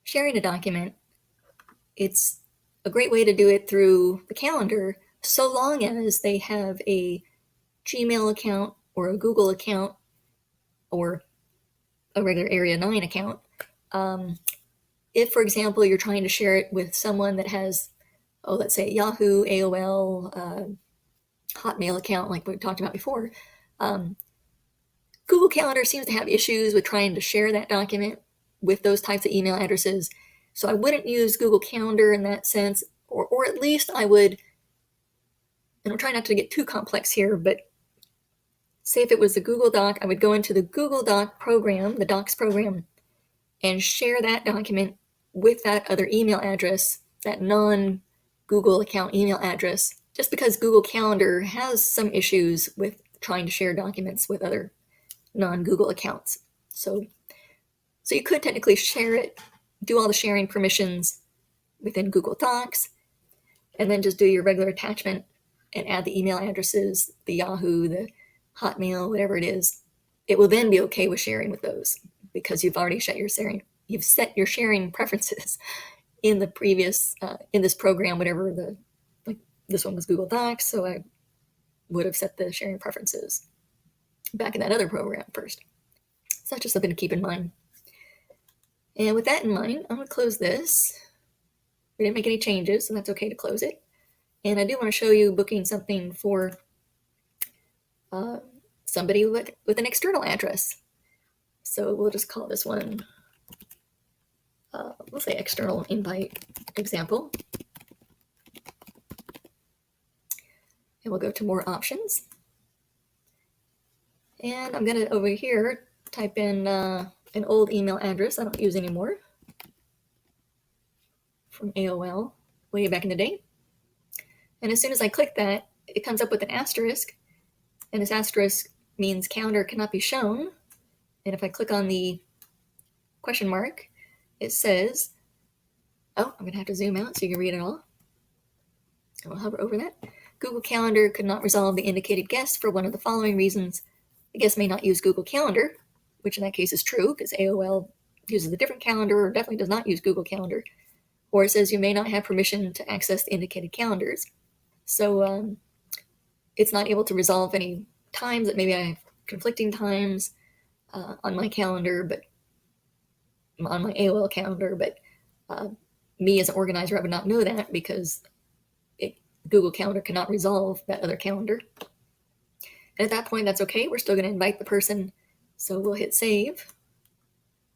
A: sharing a document, it's a great way to do it through the calendar, so long as they have a Gmail account or a Google account or a regular Area9 account. If, for example, you're trying to share it with someone that has, let's say Yahoo, AOL, Hotmail account, like we talked about before, Google Calendar seems to have issues with trying to share that document with those types of email addresses. So I wouldn't use Google Calendar in that sense, or at least I would, and I'm trying not to get too complex here, but say if it was the Google Doc, I would go into the Google Doc program, the Docs program, and share that document with that other email address, that non-Google account email address, just because Google Calendar has some issues with trying to share documents with other non-Google accounts. So you could technically share it, do all the sharing permissions within Google Docs, and then just do your regular attachment and add the email addresses, the Yahoo, the Hotmail, whatever it is. It will then be okay with sharing with those because you've already set your sharing preferences in the previous, in this program, whatever like this one was Google Docs, so I would have set the sharing preferences back in that other program first. So that's just something to keep in mind. And with that in mind, I'm going to close this. We didn't make any changes, so that's okay to close it. And I do want to show you booking something for somebody with an external address. So we'll just call this one, we'll say external invite example. And we'll go to more options. And I'm going to, over here, type in an old email address I don't use anymore from AOL way back in the day. And as soon as I click that, it comes up with an asterisk. And this asterisk means calendar cannot be shown. And if I click on the question mark, it says, I'm going to have to zoom out so you can read it all. And we'll hover over that. Google Calendar could not resolve the indicated guest for one of the following reasons. The guest may not use Google Calendar, which in that case is true because AOL uses a different calendar or definitely does not use Google Calendar. Or it says you may not have permission to access the indicated calendars. So it's not able to resolve any times that maybe I have conflicting times on my calendar, but on my AOL calendar, but me as an organizer, I would not know that because Google Calendar cannot resolve that other calendar. And at that point, that's okay. We're still going to invite the person. So we'll hit save.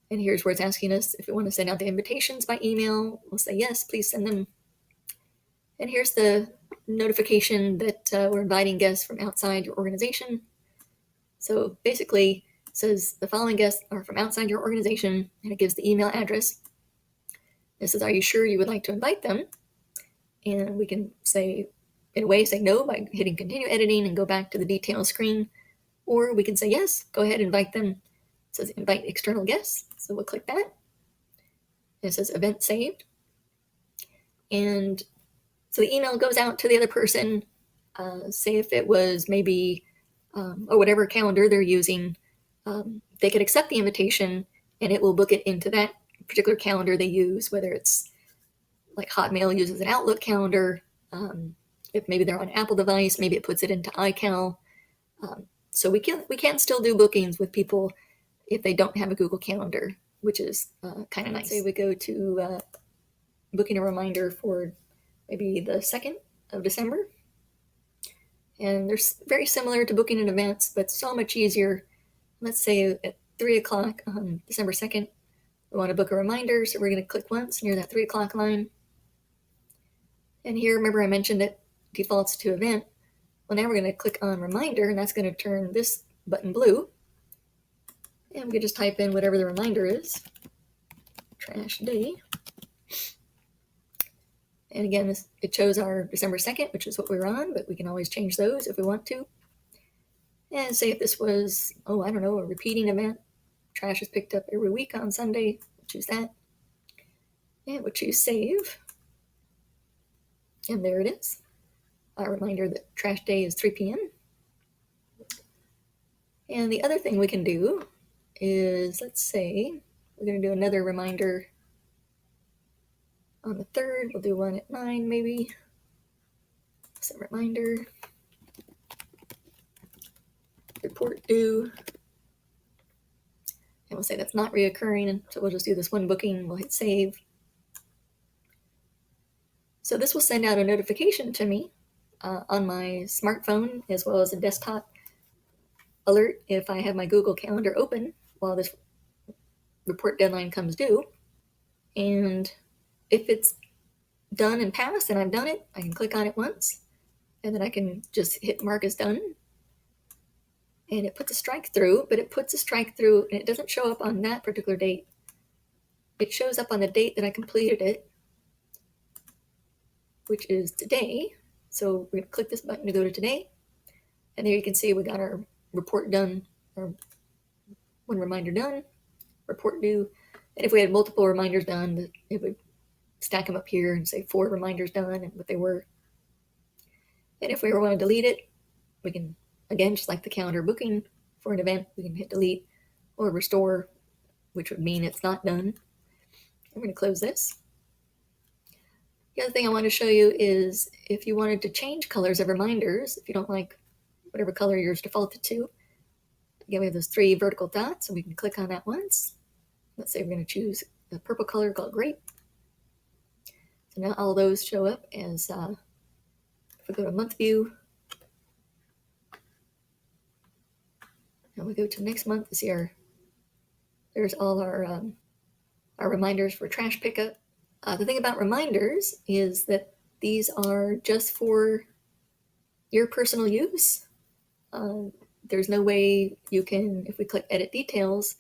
A: And here's where it's asking us if we want to send out the invitations by email. We'll say, yes, please send them. And here's the notification that we're inviting guests from outside your organization. So basically, it says the following guests are from outside your organization, and it gives the email address. It says, are you sure you would like to invite them? And we can say in a way say no by hitting continue editing and go back to the details screen, or we can say yes, go ahead, invite them. It says invite external guests, so we'll click that. And it says event saved. And so the email goes out to the other person, say if it was maybe, or whatever calendar they're using, they could accept the invitation and it will book it into that particular calendar they use, whether it's like Hotmail uses an Outlook calendar. If maybe they're on an Apple device, maybe it puts it into iCal. So we can still do bookings with people if they don't have a Google Calendar, which is kind of nice. Say we go to booking a reminder for maybe the 2nd of December. And they're very similar to booking in advance, but so much easier. Let's say at 3 o'clock on December 2nd, we want to book a reminder, so we're going to click once near that 3 o'clock line. And here, remember I mentioned it defaults to event. Well, now we're going to click on reminder, and that's going to turn this button blue. And we can just type in whatever the reminder is, trash day. And again, it shows our December 2nd, which is what we were on, but we can always change those if we want to. And say if this was, oh, I don't know, a repeating event, trash is picked up every week on Sunday, we'll choose that. And we'll choose save. And there it is. A reminder that trash day is 3 p.m. And the other thing we can do is, let's say, we're going to do another reminder on the 3rd. We'll do one at 9 maybe. Set reminder. Report due. And we'll say that's not reoccurring, so we'll just do this one booking. We'll hit save. So this will send out a notification to me on my smartphone as well as a desktop alert if I have my Google Calendar open while this report deadline comes due. And if it's done and passed and I've done it, I can click on it once and then I can just hit mark as done. And it puts a strike through, but it puts a strike through and it doesn't show up on that particular date. It shows up on the date that I completed it, which is today. So we're going to click this button to go to today. And there you can see we got our report done, or one reminder done, report due. And if we had multiple reminders done, it would stack them up here and say 4 reminders done and what they were. And if we ever want to delete it, we can, again, just like the calendar booking for an event, we can hit delete or restore, which would mean it's not done. I'm going to close this. The other thing I want to show you is if you wanted to change colors of reminders, if you don't like whatever color yours defaulted to, again, we have those 3 vertical dots, and we can click on that once. Let's say we're going to choose the purple color called grape. So now all those show up as, if we go to month view, and we go to next month to see there's all our reminders for trash pickup. The thing about reminders is that these are just for your personal use. There's no way you can, if we click edit details,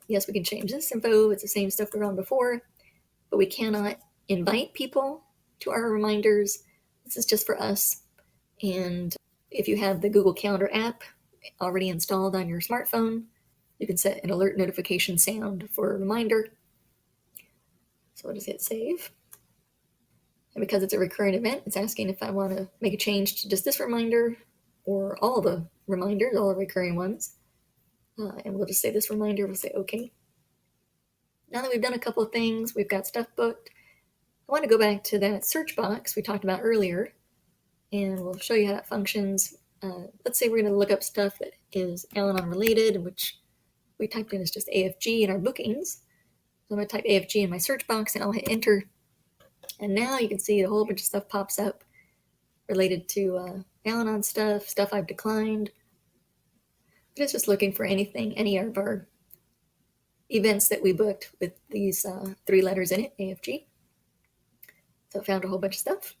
A: yes, we can change this info. It's the same stuff we were on before, but we cannot invite people to our reminders. This is just for us. And if you have the Google Calendar app already installed on your smartphone, you can set an alert notification sound for a reminder. So I'll just hit save. And because it's a recurring event, it's asking if I want to make a change to just this reminder or all the reminders, all the recurring ones. And we'll just say this reminder, we'll say okay. Now that we've done a couple of things, we've got stuff booked, I want to go back to that search box we talked about earlier, and we'll show you how that functions. Let's say we're going to look up stuff that is Al-Anon related, which we typed in as just AFG in our bookings. So I'm going to type AFG in my search box and I'll hit enter. And now you can see a whole bunch of stuff pops up related to Al-Anon stuff I've declined. But it's just looking for anything, any of our events that we booked with these 3 letters in it, AFG. So I found a whole bunch of stuff.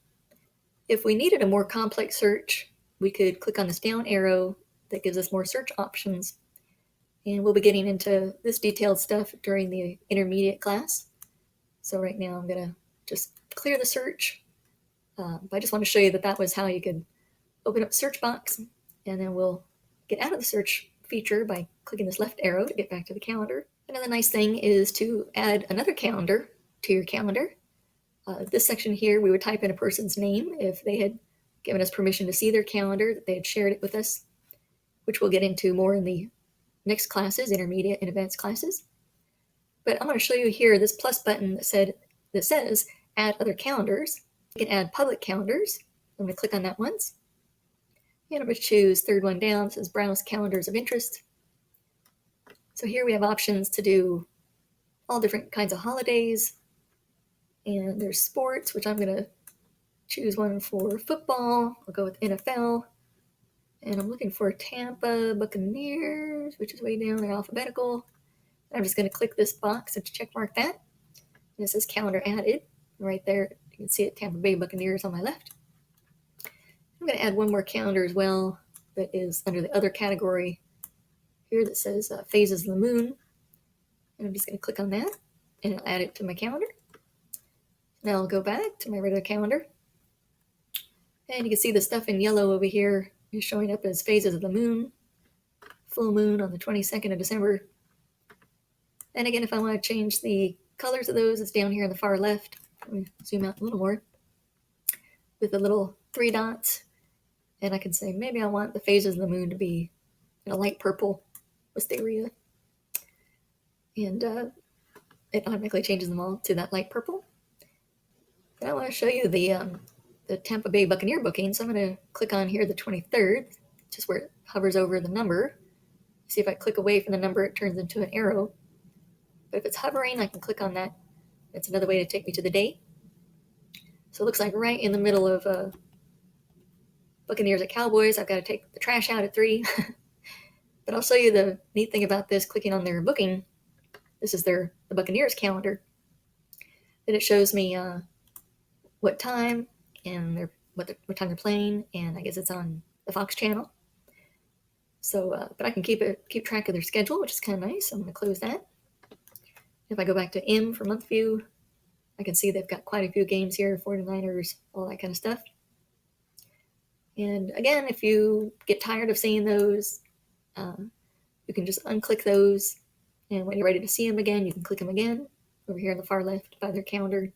A: If we needed a more complex search, we could click on this down arrow that gives us more search options. And we'll be getting into this detailed stuff during the intermediate class. So right now I'm going to just clear the search. But I just want to show you that that was how you could open up the search box, and then we'll get out of the search feature by clicking this left arrow to get back to the calendar. Another nice thing is to add another calendar to your calendar. This section here, we would type in a person's name if they had given us permission to see their calendar, that they had shared it with us, which we'll get into more in the next classes, intermediate and advanced classes. But I'm going to show you here this plus button that says add other calendars. You can add public calendars. I'm going to click on that once. And I'm going to choose third one down. It says browse calendars of interest. So here we have options to do all different kinds of holidays. And there's sports, which I'm going to choose one for football. I'll go with NFL. And I'm looking for Tampa Buccaneers, which is way down there, alphabetical. I'm just going to click this box and check mark that. And it says calendar added. Right there, you can see it, Tampa Bay Buccaneers on my left. I'm going to add one more calendar as well that is under the other category here that says phases of the moon. And I'm just going to click on that and it'll add it to my calendar. Now I'll go back to my regular calendar. And you can see the stuff in yellow over here is showing up as phases of the moon. Full moon on the 22nd of December. And again, if I want to change the colors of those, it's down here on the far left. Let me zoom out a little more with the little 3 dots. And I can say, maybe I want the phases of the moon to be in a light purple wisteria. And it automatically changes them all to that light purple. And I want to show you the Tampa Bay Buccaneer booking. So I'm going to click on here the 23rd, just where it hovers over the number. See if I click away from the number, it turns into an arrow. But if it's hovering, I can click on that. It's another way to take me to the date. So it looks like right in the middle of Buccaneers at Cowboys. I've got to take the trash out at 3. But I'll show you the neat thing about this, clicking on their booking. This is the Buccaneers calendar. Then it shows me what time and what time they're playing, and I guess it's on the Fox channel. So, but I can keep track of their schedule, which is kind of nice. I'm going to close that. If I go back to M for month view, I can see they've got quite a few games here, 49ers, all that kind of stuff. And again, if you get tired of seeing those, you can just unclick those. And when you're ready to see them again, you can click them again over here on the far left by their calendar.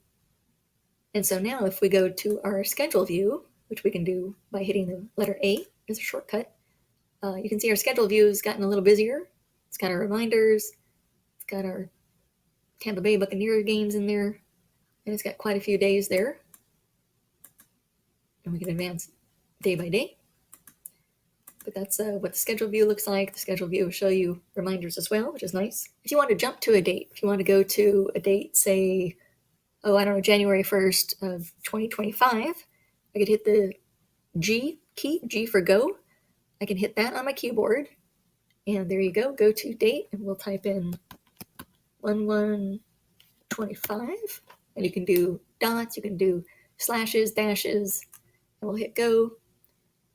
A: And so now if we go to our schedule view, which we can do by hitting the letter A as a shortcut, you can see our schedule view has gotten a little busier. It's got our reminders. It's got our Tampa Bay Buccaneer games in there. And it's got quite a few days there. And we can advance day by day. But that's what the schedule view looks like. The schedule view will show you reminders as well, which is nice. If you want to jump to a date, if you want to go to a date, say, January 1st of 2025, I could hit the G key, G for go. I can hit that on my keyboard. And there you go to date. And we'll type in 1125. And you can do dots, you can do slashes, dashes, and we'll hit go.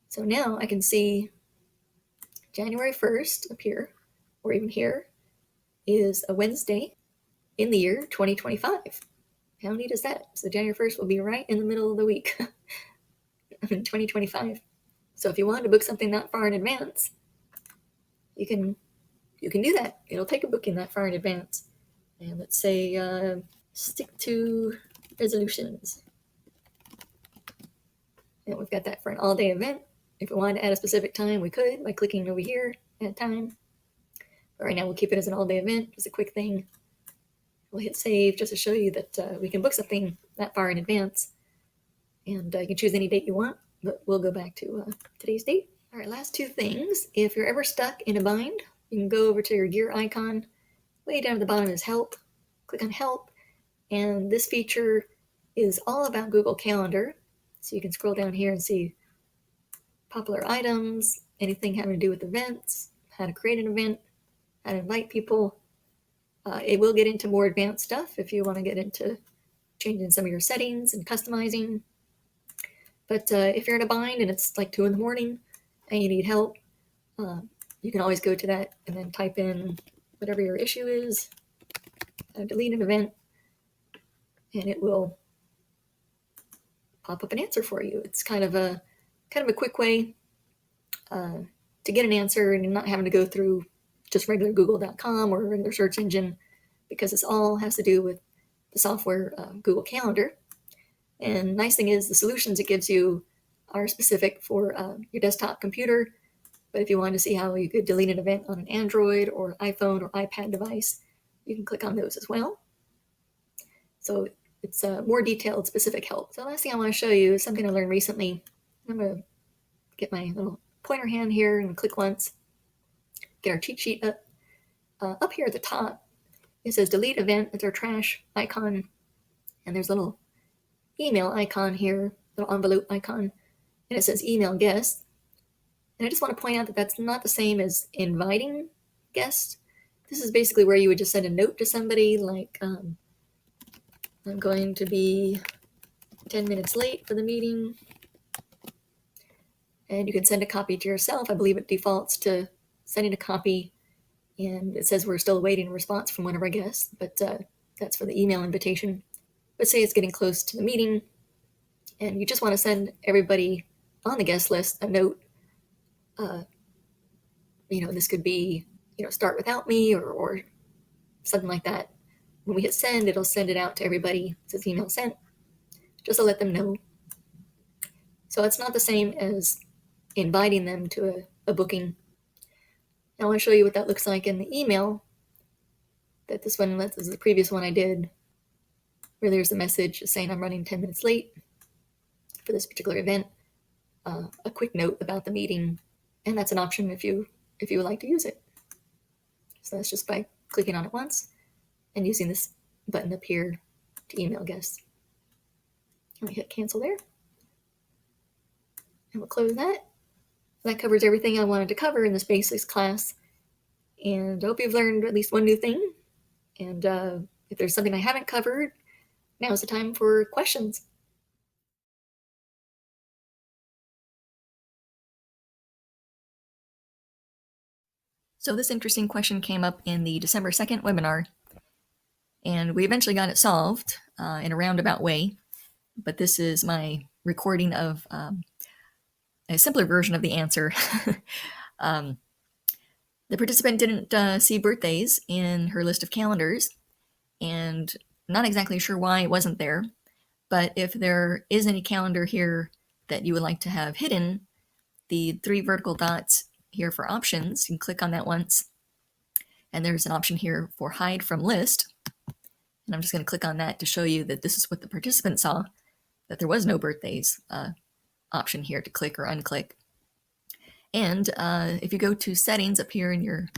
A: So now I can see January 1st up here, or even here, is a Wednesday in the year 2025. How neat is that? So January 1st will be right in the middle of the week in 2025. So if you wanted to book something that far in advance, you can do that. It'll take a booking that far in advance. And let's say stick to resolutions. And we've got that for an all-day event. If we wanted to add a specific time, we could by clicking over here, add time. But right now we'll keep it as an all-day event, just a quick thing. We'll hit save just to show you that we can book something that far in advance. And you can choose any date you want, but we'll go back to today's date. All right, last 2 things. If you're ever stuck in a bind, you can go over to your gear icon. Way down at the bottom is help. Click on help. And this feature is all about Google Calendar. So you can scroll down here and see popular items, anything having to do with events, how to create an event, how to invite people. It will get into more advanced stuff if you want to get into changing some of your settings and customizing. But if you're in a bind and it's like 2 a.m. and you need help, you can always go to that and then type in whatever your issue is, delete an event, and it will pop up an answer for you. It's kind of a quick way to get an answer and not having to go through just regular google.com or a regular search engine, because this all has to do with the software Google Calendar. And nice thing is the solutions it gives you are specific for your desktop computer. But if you wanted to see how you could delete an event on an Android or iPhone or iPad device, you can click on those as well. So it's more detailed, specific help. So the last thing I want to show you is something I learned recently. I'm going to get my little pointer hand here and click once. Get our cheat sheet up. Up here at the top, it says delete event. It's our trash icon. And there's a little email icon here, little envelope icon. And it says email guests. And I just want to point out that that's not the same as inviting guests. This is basically where you would just send a note to somebody like, I'm going to be 10 minutes late for the meeting. And you can send a copy to yourself. I believe it defaults to sending a copy. And it says we're still awaiting a response from one of our guests, but that's for the email invitation. But say it's getting close to the meeting and you just want to send everybody on the guest list a note. This could be, start without me or something like that. When we hit send, it'll send it out to everybody. It says email sent, just to let them know. So it's not the same as inviting them to a booking. Now I want to show you what that looks like in the email. This is the previous one I did, where there's a message saying I'm running 10 minutes late for this particular event. A quick note about the meeting, and that's an option if you would like to use it. So that's just by clicking on it once and using this button up here to email guests. And we hit cancel there. And we'll close that. That covers everything I wanted to cover in this basics class. And I hope you've learned at least one new thing. And if there's something I haven't covered, now's the time for questions. So this interesting question came up in the December 2nd webinar, and we eventually got it solved in a roundabout way. But this is my recording of a simpler version of the answer. The participant didn't see birthdays in her list of calendars, and not exactly sure why it wasn't there. But if there is any calendar here that you would like to have hidden, the 3 vertical dots here for options, you can click on that once. And there's an option here for hide from list. And I'm just going to click on that to show you that this is what the participant saw, that there was no birthdays option here to click or unclick. And if you go to settings up here in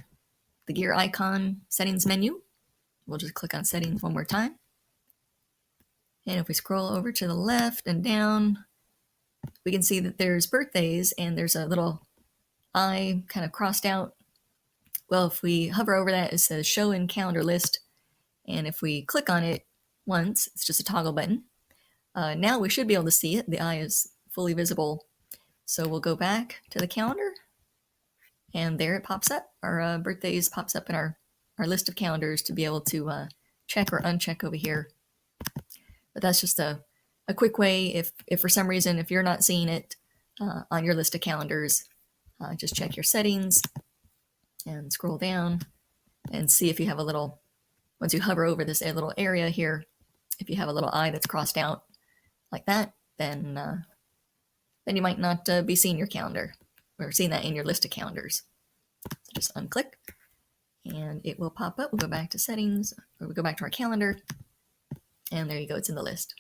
A: the gear icon settings menu, we'll just click on settings one more time. And if we scroll over to the left and down, we can see that there's birthdays and there's a little I kind of crossed out. Well, if we hover over that, it says show in calendar list. And if we click on it once, it's just a toggle button. Now we should be able to see it. The I is fully visible. So we'll go back to the calendar and there it pops up. Our birthdays pops up in our list of calendars to be able to check or uncheck over here. But that's just a quick way. If for some reason, if you're not seeing it on your list of calendars, just check your settings and scroll down and see if you have once you hover over this little area here, if you have a little I that's crossed out like that, then you might not be seeing your calendar or seeing that in your list of calendars. So just unclick and it will pop up. We'll go back to settings, or we'll go back to our calendar, and there you go, it's in the list.